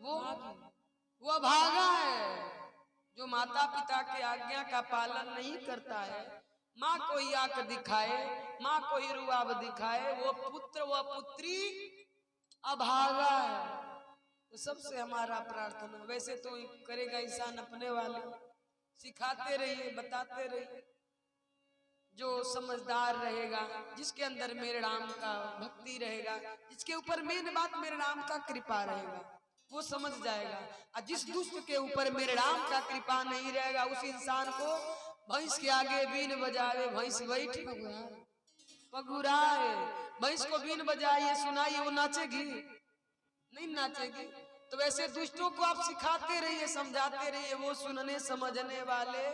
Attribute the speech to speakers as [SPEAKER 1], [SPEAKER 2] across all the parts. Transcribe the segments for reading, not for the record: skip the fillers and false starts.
[SPEAKER 1] वो अभागा है जो माता पिता के आज्ञा का पालन नहीं करता है। माँ कोई आंख दिखाए, माँ कोई रुआब दिखाए, वो पुत्र व पुत्री अभागा है। तो सबसे हमारा प्रार्थना, वैसे तो करेगा इंसान अपने वाले, सिखाते रहिए, बताते रहिए। जो समझदार रहेगा, जिसके अंदर मेरे राम का भक्ति रहेगा, जिसके ऊपर मेन बात मेरे राम का कृपा रहेगा, वो समझ जाएगा। और जिस दुष्ट के ऊपर मेरे राम का कृपा नहीं रहेगा, उस इंसान को भैंस के आगे बीन बजावे, भैंस बैठ पगुराए। भैंस को बीन बजाइए, सुनाइए, वो नाचेगी नहीं? नाचेगी। तो वैसे दुष्टों को आप सिखाते रहिए, समझाते रहिए, वो सुनने समझने वाले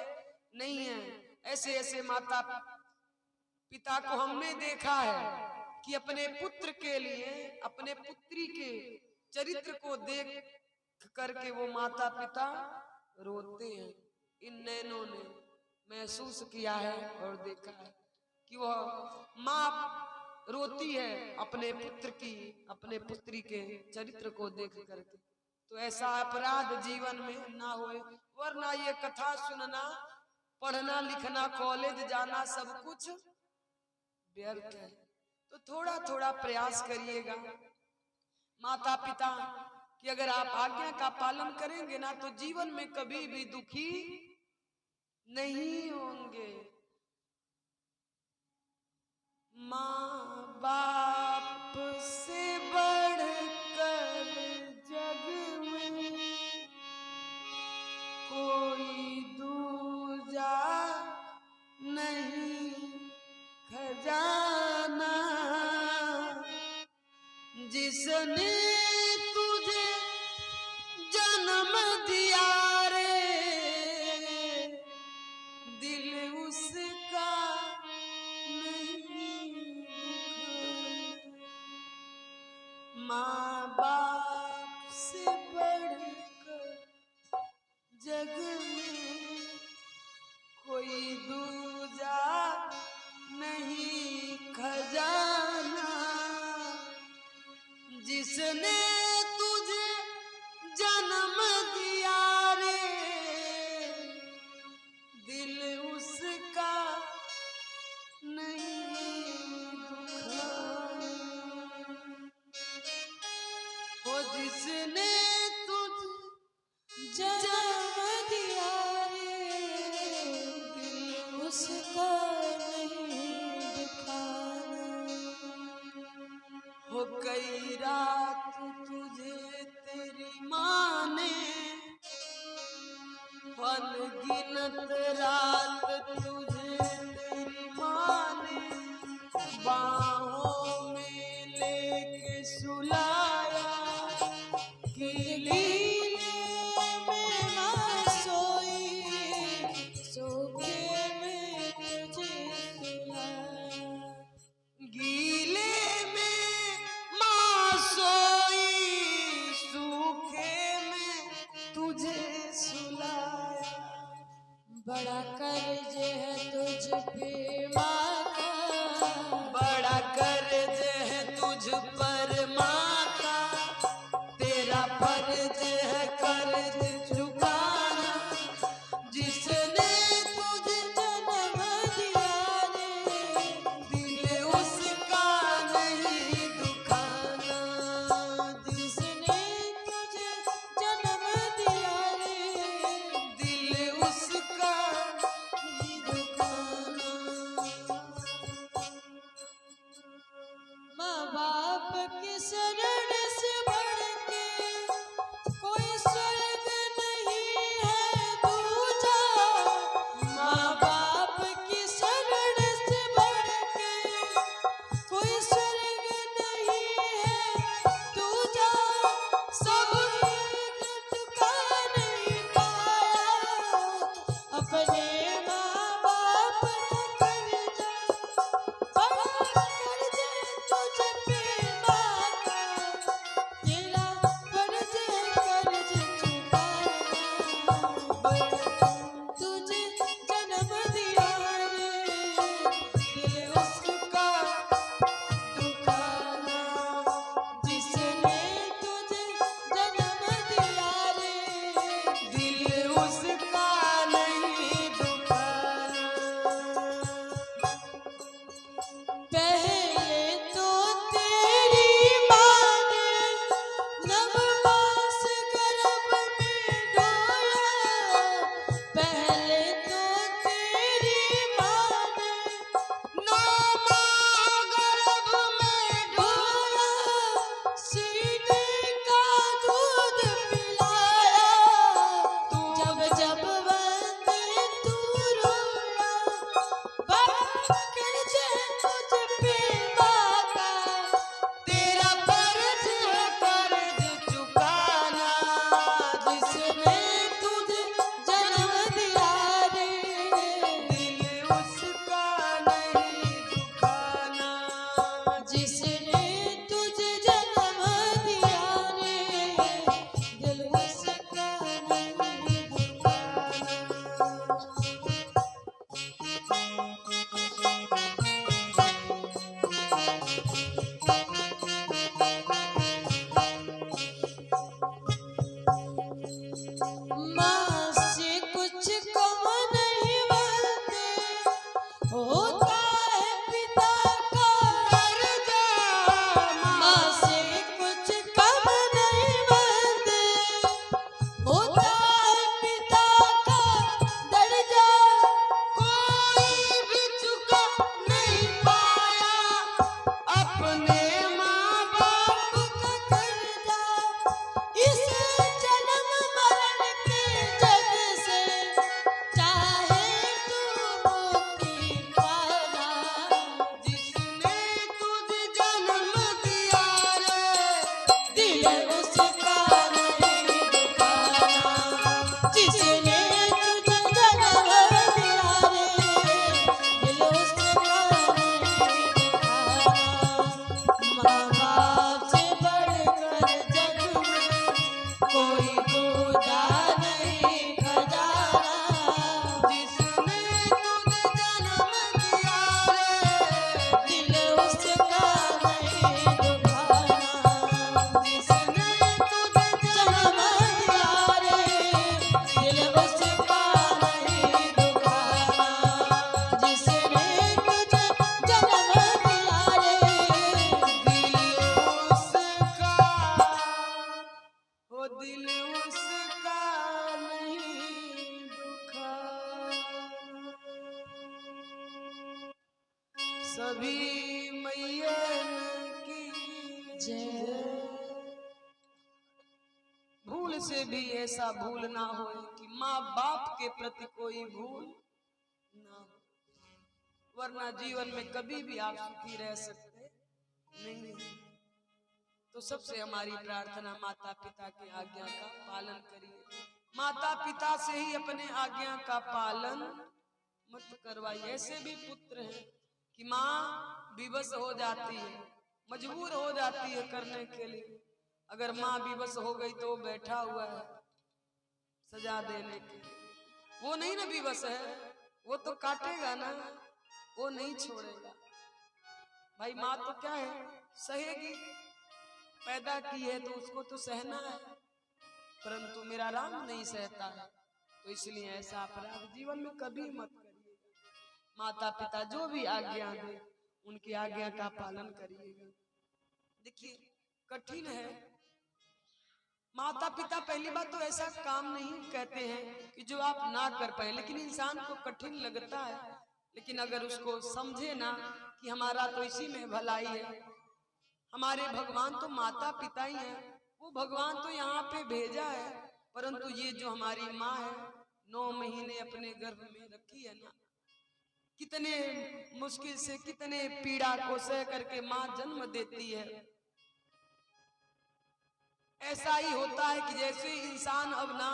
[SPEAKER 1] नहीं है। ऐसे ऐसे माता पिता को हमने देखा है कि अपने पुत्र के लिए, अपने पुत्री के चरित्र को देख करके वो माता पिता रोते हैं। इन नैनों ने महसूस किया है और देखा है कि वह माँ रोती है अपने पुत्र की, अपने पुत्री के चरित्र को देख करके। तो ऐसा अपराध जीवन में ना होए, वरना ये कथा सुनना, पढ़ना लिखना, कॉलेज जाना सब कुछ व्यर्थ है। तो थोड़ा थोड़ा प्रयास करिएगा। माता पिता कि अगर आप आज्ञा का पालन करेंगे ना, तो जीवन में कभी भी दुखी नहीं होंगे। माँ बाप से बढ़कर जग में कोई दूजा नहीं खजाना। जिसने तुझे जन्म दिया रे, दिल उसका माँ बाप से बढ़कर जग में कोई दूजा नहीं खजाना। जिसने तुझे जन्म दिया रे, दिल उसका नहीं दुखाना। वो जिसने तुझे जन्म दिया रे, दिल उसका नहीं दुखाना। हो कई रात तुझे तेरी माँ ने, अनगिनत रात तुझे तेरी माँ ने बाहों में लेके सुलाया। गीले में माँ सोई, सूखे में तुझे सुलाया। गीले में माँ सोई, सूखे में तुझे सुलाया। बड़ा कर्ज है तुझ पे माँ का, बड़ा कर्ज है तुझ पर माँ का। तेरा फर्ज है कर्ज चुकाना। जिसने तुझे जन्म दिया रे, दिल उसका नहीं दुखाना। जिसने तुझे जन्म दिया रे, दिल उसका नहीं दुखाना। सभी मैयन की जय। भूल से भी ऐसा भूल ना हो कि माँ बाप के प्रति कोई भूल ना हो, वरना जीवन में कभी भी आप सुखी रह सकते नहीं। तो सबसे हमारी प्रार्थना, माता पिता की आज्ञा का पालन करिए। माता पिता से ही अपने आज्ञा का पालन मत करवाइए। ऐसे भी पुत्र हैं कि माँ विवश हो जाती है, मजबूर हो जाती है करने के लिए। अगर माँ विवश हो गई तो बैठा हुआ है सजा देने के लिए। वो नहीं ना विवश है, वो तो काटेगा ना, वो नहीं छोड़ेगा। भाई माँ तो क्या है, सहेगी, पैदा की है तो उसको तो सहना है, परंतु मेरा राम नहीं सहता है, तो इसलिए ऐसा अपराध जीवन में कभी मत करिएगा। माता पिता जो भी आज्ञा दे उनकी आज्ञा का पालन करिएगा। देखिए कठिन है, माता पिता पहली बात तो ऐसा काम नहीं कहते हैं कि जो आप ना कर पाए, लेकिन इंसान को कठिन लगता है। लेकिन अगर उसको समझे ना कि हमारा तो इसी में भलाई है, हमारे भगवान तो माता पिता ही हैं, वो भगवान तो यहाँ पे भेजा है, परंतु ये जो हमारी माँ है 9 महीने अपने गर्भ में रखी है ना, कितने मुश्किल से कितने पीड़ा को सह करके माँ जन्म देती है। ऐसा ही होता है कि जैसे इंसान अब ना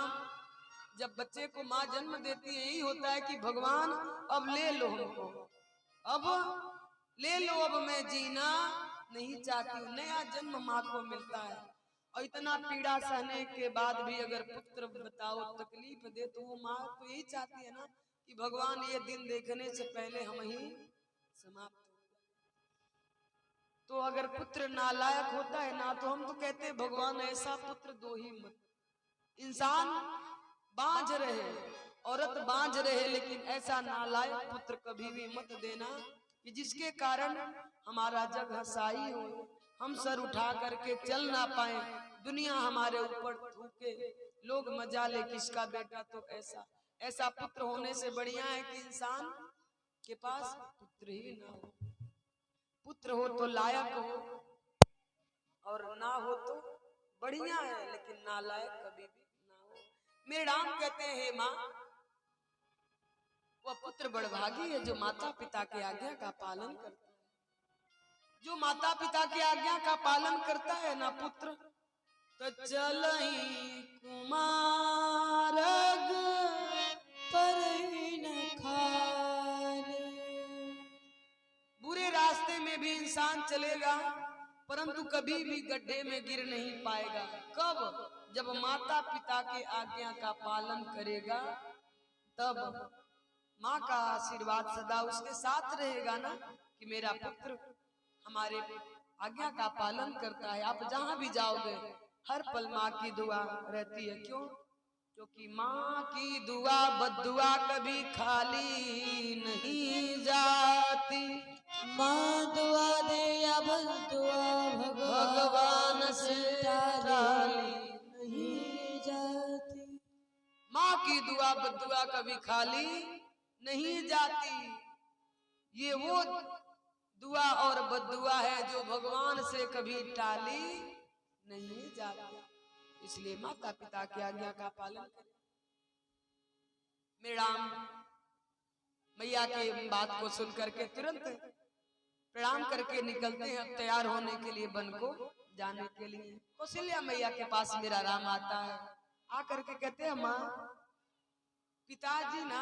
[SPEAKER 1] जब बच्चे को माँ जन्म देती है, यही होता है कि भगवान अब ले लो हमको, अब ले लो, अब मैं जीना नहीं चाहती हूँ। नया जन्म माँ को मिलता है और इतना पीड़ा सहने के बाद भी अगर पुत्र बताओ तकलीफ दे तो वो माँ तो यही चाहती है ना कि भगवान ये दिन देखने से पहले हम ही समाप्त। तो अगर पुत्र नालायक होता है ना तो हम तो कहते हैं भगवान ऐसा पुत्र दो ही मत। इंसान बांझ रहे, औरत बांझ रहे, लेकिन ऐसा नालायक पुत्र कभी भी मत देना कि जिसके कारण हमारा जग हसाई हो, हम सर उठा करके चल ना पाए, दुनिया हमारे ऊपर थूके, लोग मजा ले किसका बेटा तो ऐसा। ऐसा पुत्र होने से बढ़िया है कि इंसान के पास पुत्र ही ना हो। पुत्र हो तो लायक हो और ना हो तो बढ़िया है, लेकिन नालायक कभी भी ना हो। मेरे राम कहते हैं हे माँ, वह पुत्र बड़भागी है जो माता पिता की आज्ञा का पालन करता है। जो माता पिता की आज्ञा का पालन करता है ना पुत्र, तो चलही कुमार पर न खाने। बुरे रास्ते में भी इंसान चलेगा परंतु कभी भी गड्ढे में गिर नहीं पाएगा। कब? जब माता पिता की आज्ञा का पालन करेगा, तब माँ का आशीर्वाद सदा उसके साथ रहेगा ना कि मेरा पुत्र हमारे आज्ञा का पालन करता है। आप जहां भी जाओगे हर पल माँ की दुआ रहती है। क्यों? क्योंकि माँ की दुआ बद्दुआ कभी खाली नहीं जाती।
[SPEAKER 2] माँ दुआ दे या बद्दुआ
[SPEAKER 1] भगवान से टाली
[SPEAKER 2] नहीं जाती।
[SPEAKER 1] माँ की दुआ बद्दुआ कभी खाली नहीं जाती। ये वो दुआ और बद्दुआ है जो भगवान से कभी टाली नहीं जाती। इसलिए माता पिता की आज्ञा का पालन करें। मेरे राम मैया की बात को सुन करके तुरंत प्रणाम करके निकलते हैं अब तैयार होने के लिए वन को जाने के लिए। कौशल्या मैया के पास मेरा राम आता है, आकर के कहते हैं माँ पिताजी ना